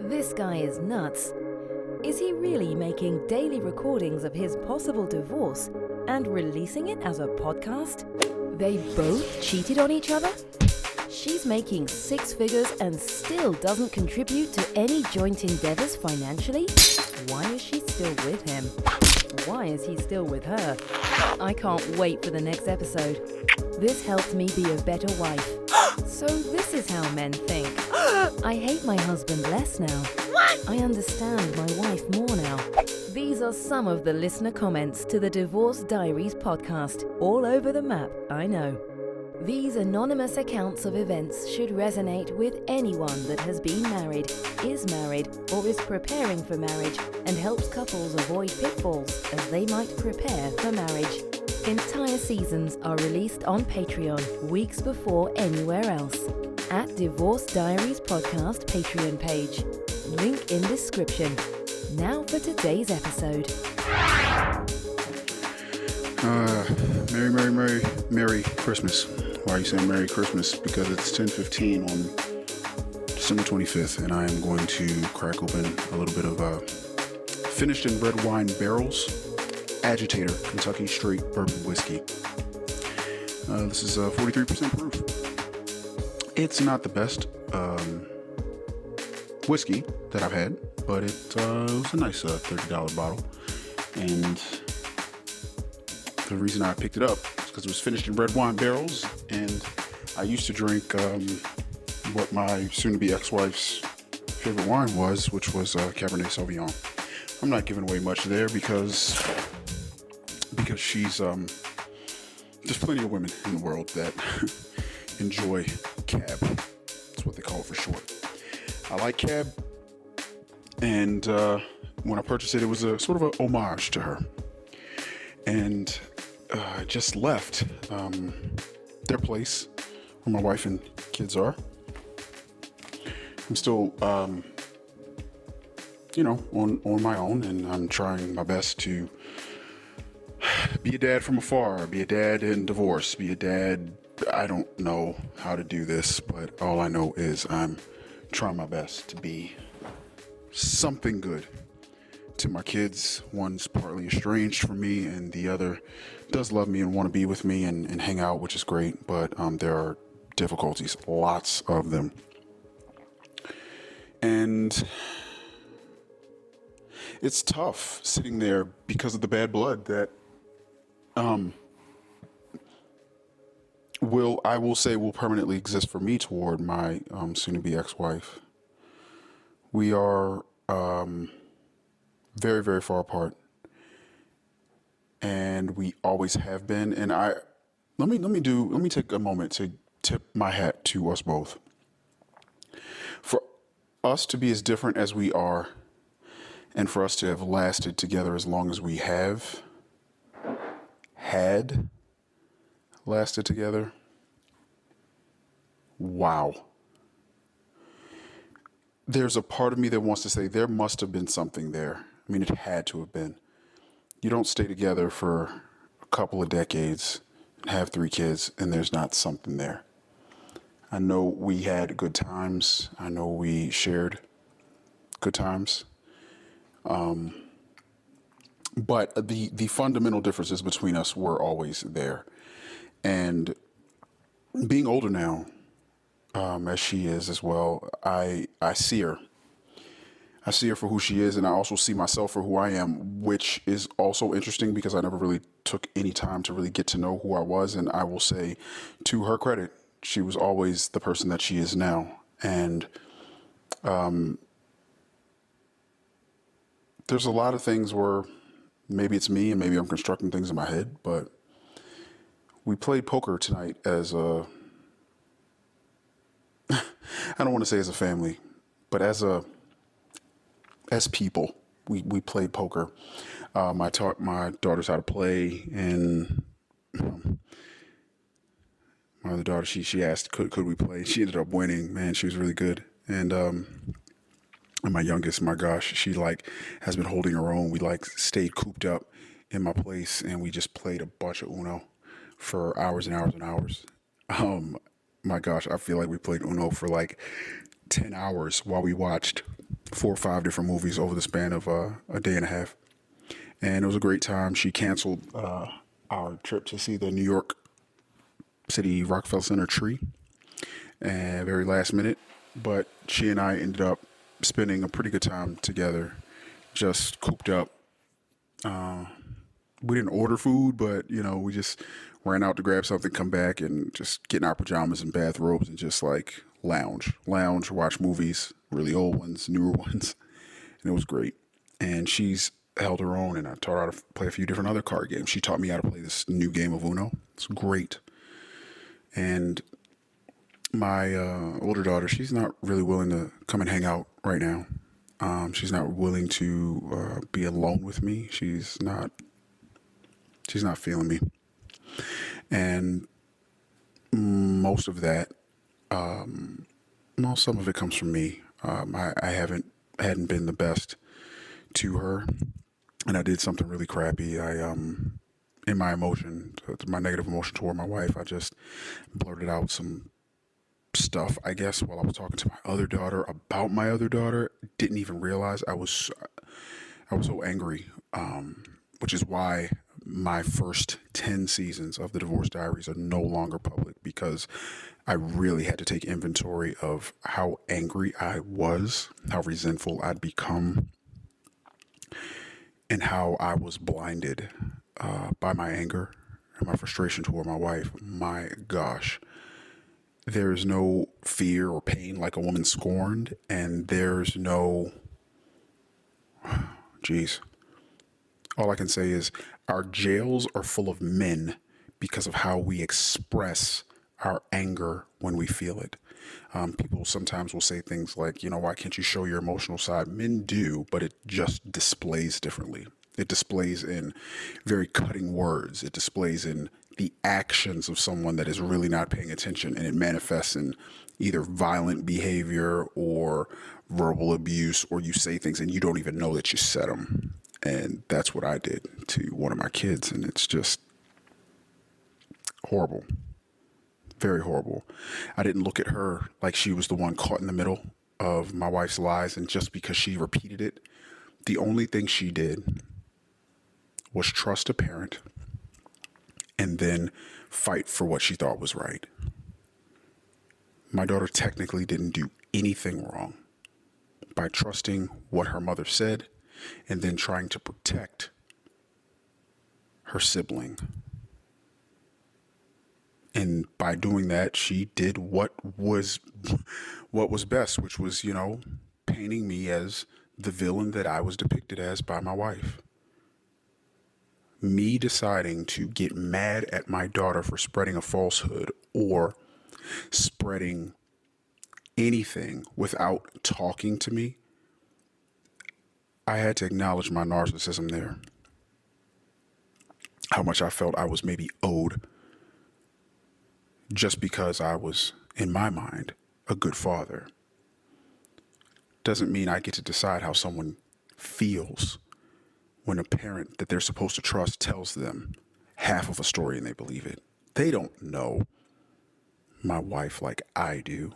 This guy is nuts. Is he really making daily recordings of his possible divorce and releasing it as a podcast? They both cheated on each other? She's making 6 figures and still doesn't contribute to any joint endeavors financially? Why is she still with him? Why is he still with her? I can't wait for the next episode. This helps me be a better wife. So this is how men think. I hate my husband less now. I understand my wife more now. These are some of the listener comments to the Divorce Diaries podcast. All over the map, I know. These anonymous accounts of events should resonate with anyone that has been married, is married, or is preparing for marriage, and helps couples avoid pitfalls as they might prepare for marriage. Entire seasons are released on Patreon weeks before anywhere else. At Divorce Diaries Podcast Patreon page. Link in description. Now for today's episode. Merry Christmas. Why are you saying Merry Christmas? Because it's 10:15 on December 25th, and I am going to crack open a little bit of finished in red wine barrels Agitator Kentucky Straight Bourbon Whiskey. This is 43% proof. It's not the best whiskey that I've had, but it was a nice $30 bottle. And the reason I picked it up is because it was finished in red wine barrels, and I used to drink what my soon-to-be ex-wife's favorite wine was, which was Cabernet Sauvignon. I'm not giving away much there because she's there's plenty of women in the world that enjoy Cab. That's what they call it for short. I like Cab, and when I purchased it, it was a sort of a homage to her. And I just left their place where my wife and kids are. I'm still, on my own, and I'm trying my best to be a dad from afar, be a dad in divorce, be a dad. I don't know how to do this, but all I know is I'm trying my best to be something good to my kids. One's partly estranged from me, and the other does love me and want to be with me and hang out, which is great, but there are difficulties, lots of them. And it's tough sitting there because of the bad blood that will permanently exist for me toward my soon-to-be ex-wife. We are very, very far apart, and we always have been. And let me take a moment to tip my hat to us both. For us to be as different as we are, and for us to have lasted together as long as we had lasted together. Wow. There's a part of me that wants to say there must have been something there. I mean, it had to have been. You don't stay together for a couple of decades and have 3 kids and there's not something there. I know we had good times. I know we shared good times. But the fundamental differences between us were always there. And being older now, as she is as well, I see her. I see her for who she is, and I also see myself for who I am, which is also interesting because I never really took any time to really get to know who I was. And I will say, to her credit, she was always the person that she is now. And there's a lot of things where maybe it's me and maybe I'm constructing things in my head, but we played poker tonight as I don't want to say as a family, but as people, we played poker. I taught my daughters how to play, and my other daughter, she asked, could we play? She ended up winning. Man, she was really good. And my youngest, my gosh, she has been holding her own. We stayed cooped up in my place, and we just played a bunch of Uno for hours and hours and hours. My gosh, I feel like we played Uno for 10 hours while we watched 4 or 5 different movies over the span of a day and a half. And it was a great time. She canceled our trip to see the New York City Rockefeller Center tree, and very last minute. But she and I ended up spending a pretty good time together, just cooped up. We didn't order food, but we just ran out to grab something, come back, and just get in our pajamas and bathrobes and just like lounge, watch movies, really old ones, newer ones, and it was great. And she's held her own, and I taught her how to play a few different other card games. She taught me how to play this new game of Uno. It's great. And my older daughter, she's not really willing to come and hang out right now. She's not willing to be alone with me. She's not feeling me. And most of that, some of it comes from me. I hadn't been the best to her, and I did something really crappy. In my emotion, my negative emotion toward my wife, I just blurted out some stuff, I guess, while I was talking to my other daughter about my other daughter. Didn't even realize I was so angry, which is why my first 10 seasons of the Divorce Diaries are no longer public, because I really had to take inventory of how angry I was, how resentful I'd become, and how I was blinded by my anger and my frustration toward my wife. My gosh. There's no fear or pain like a woman scorned, and there's no, geez. All I can say is our jails are full of men because of how we express our anger when we feel it. People sometimes will say things like, why can't you show your emotional side? Men do, but it just displays differently. It displays in very cutting words. It displays in the actions of someone that is really not paying attention, and it manifests in either violent behavior or verbal abuse, or you say things and you don't even know that you said them. And that's what I did to one of my kids, and it's just horrible. Very horrible. I didn't look at her like she was the one caught in the middle of my wife's lies, and just because she repeated it, the only thing she did was trust a parent and then fight for what she thought was right. My daughter technically didn't do anything wrong by trusting what her mother said and then trying to protect her sibling. And by doing that, she did what was best, which was, painting me as the villain that I was depicted as by my wife. Me deciding to get mad at my daughter for spreading a falsehood or spreading anything without talking to me, I had to acknowledge my narcissism there. How much I felt I was maybe owed just because I was, in my mind, a good father. Doesn't mean I get to decide how someone feels when a parent that they're supposed to trust tells them half of a story and they believe it. They don't know my wife like I do.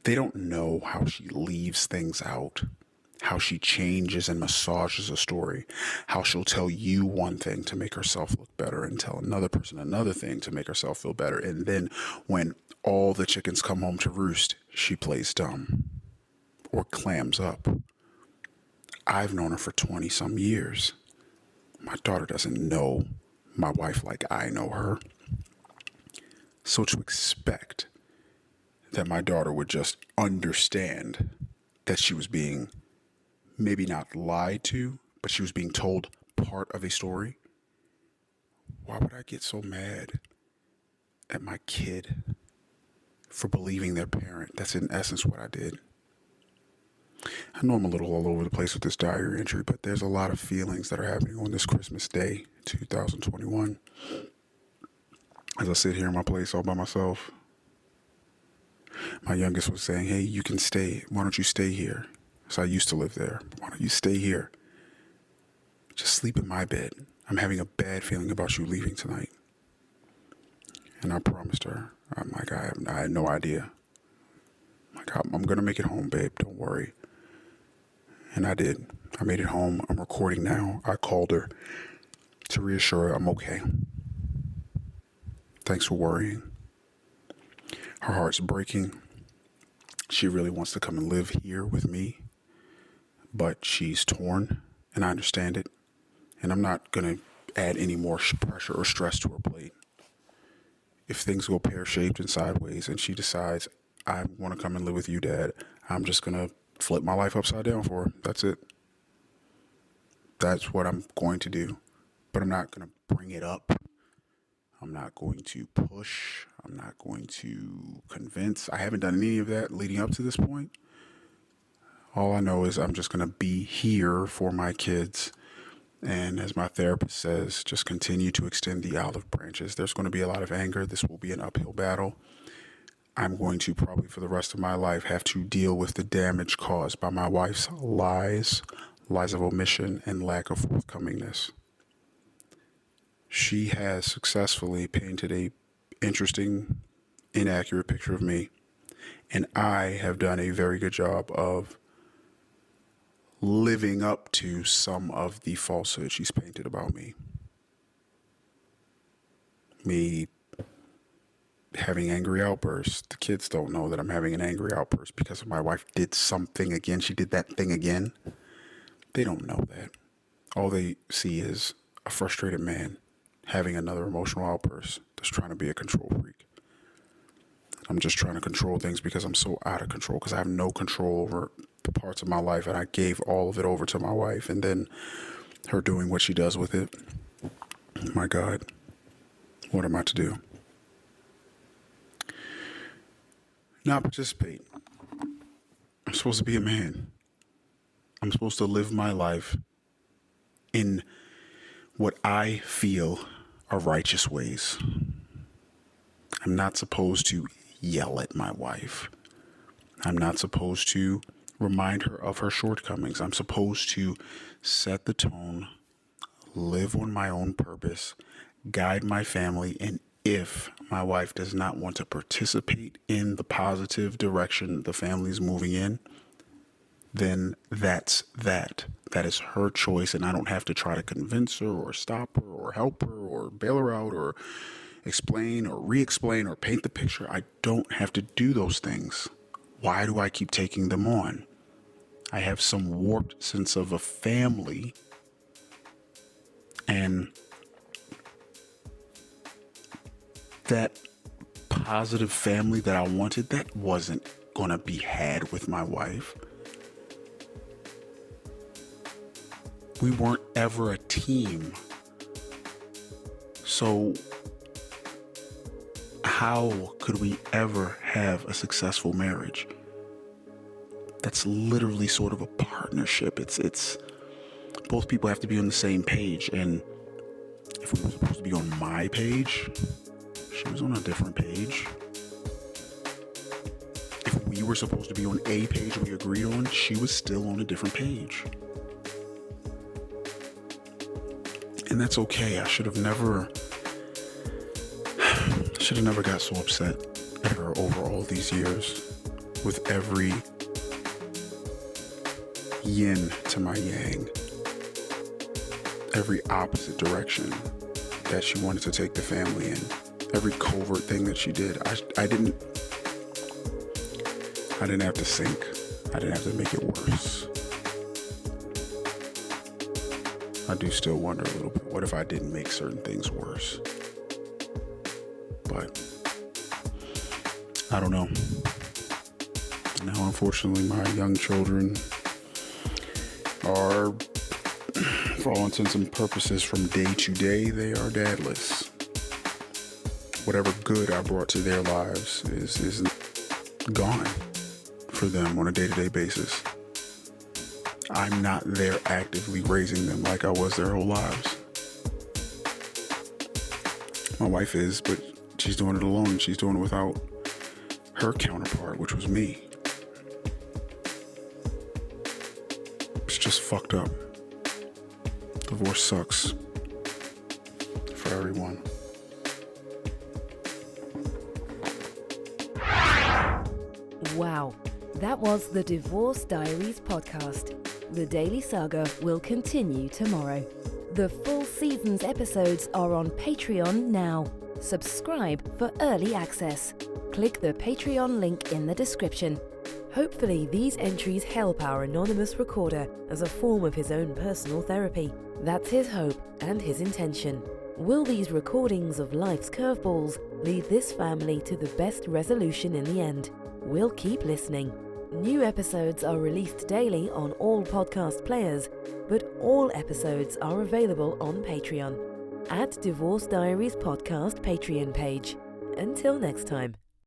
They don't know how she leaves things out, how she changes and massages a story, how she'll tell you one thing to make herself look better and tell another person another thing to make herself feel better. And then when all the chickens come home to roost, she plays dumb or clams up. I've known her for 20 some years. My daughter doesn't know my wife like I know her. So to expect that my daughter would just understand that she was being maybe not lied to, but she was being told part of a story. Why would I get so mad at my kid for believing their parent? That's in essence what I did. I know I'm a little all over the place with this diary entry, but there's a lot of feelings that are happening on this Christmas Day, 2021. As I sit here in my place all by myself, my youngest was saying, hey, you can stay. Why don't you stay here? So I used to live there. Why don't you stay here? Just sleep in my bed. I'm having a bad feeling about you leaving tonight. And I promised her, I'm like, I had no idea. I'm like, I'm going to make it home, babe. Don't worry. And I did. I made it home. I'm recording now. I called her to reassure her I'm okay. Thanks for worrying. Her heart's breaking. She really wants to come and live here with me, but she's torn, and I understand it. And I'm not going to add any more pressure or stress to her plate. If things go pear-shaped and sideways and she decides, I want to come and live with you, Dad, I'm just going to flip my life upside down for her. That's it. That's what I'm going to do. But I'm not going to bring it up. I'm not going to push. I'm not going to convince. I haven't done any of that leading up to this point. All I know is I'm just going to be here for my kids. And as my therapist says, just continue to extend the olive branches. There's going to be a lot of anger. This will be an uphill battle. I'm going to probably for the rest of my life have to deal with the damage caused by my wife's lies of omission, and lack of forthcomingness. She has successfully painted a interesting, inaccurate picture of me, and I have done a very good job of living up to some of the falsehood she's painted about me. Me having angry outbursts. The kids don't know that I'm having an angry outburst because my wife did something again. She did that thing again. They don't know that. All they see is a frustrated man having another emotional outburst that's trying to be a control freak. I'm just trying to control things because I'm so out of control, because I have no control over the parts of my life, and I gave all of it over to my wife, and then her doing what she does with it. My God, what am I to do? Not participate. I'm supposed to be a man. I'm supposed to live my life in what I feel are righteous ways. I'm not supposed to yell at my wife. I'm not supposed to remind her of her shortcomings. I'm supposed to set the tone, live on my own purpose, guide my family, and if my wife does not want to participate in the positive direction the family's moving in, then that's that. That is her choice, and I don't have to try to convince her or stop her or help her or bail her out or explain or re-explain or paint the picture. I don't have to do those things. Why do I keep taking them on? I have some warped sense of a family, and that positive family that I wanted, that wasn't going to be had with my wife. We weren't ever a team. So how could we ever have a successful marriage? That's literally sort of a partnership. It's both people have to be on the same page. And if we were supposed to be on my page, she was on a different page. If we were supposed to be on a page we agreed on, she was still on a different page. And that's okay. I should have never got so upset at her over all these years. With every yin to my yang, every opposite direction that she wanted to take the family in, every covert thing that she did, I didn't have to sink. I didn't have to make it worse. I do still wonder a little bit, what if I didn't make certain things worse? But I don't know. Now, unfortunately, my young children are, for all intents and purposes, from day to day, they are dadless. Whatever good I brought to their lives is gone for them on a day-to-day basis. I'm not there actively raising them like I was their whole lives. My wife is, but she's doing it alone. She's doing it without her counterpart, which was me. It's just fucked up. Divorce sucks for everyone. Wow, that was the Divorce Diaries podcast. The Daily Saga will continue tomorrow. The full season's episodes are on Patreon now. Subscribe for early access. Click the Patreon link in the description. Hopefully, these entries help our anonymous recorder as a form of his own personal therapy. That's his hope and his intention. Will these recordings of life's curveballs lead this family to the best resolution in the end? We'll keep listening. New episodes are released daily on all podcast players, but all episodes are available on Patreon at Divorce Diaries Podcast Patreon page. Until next time.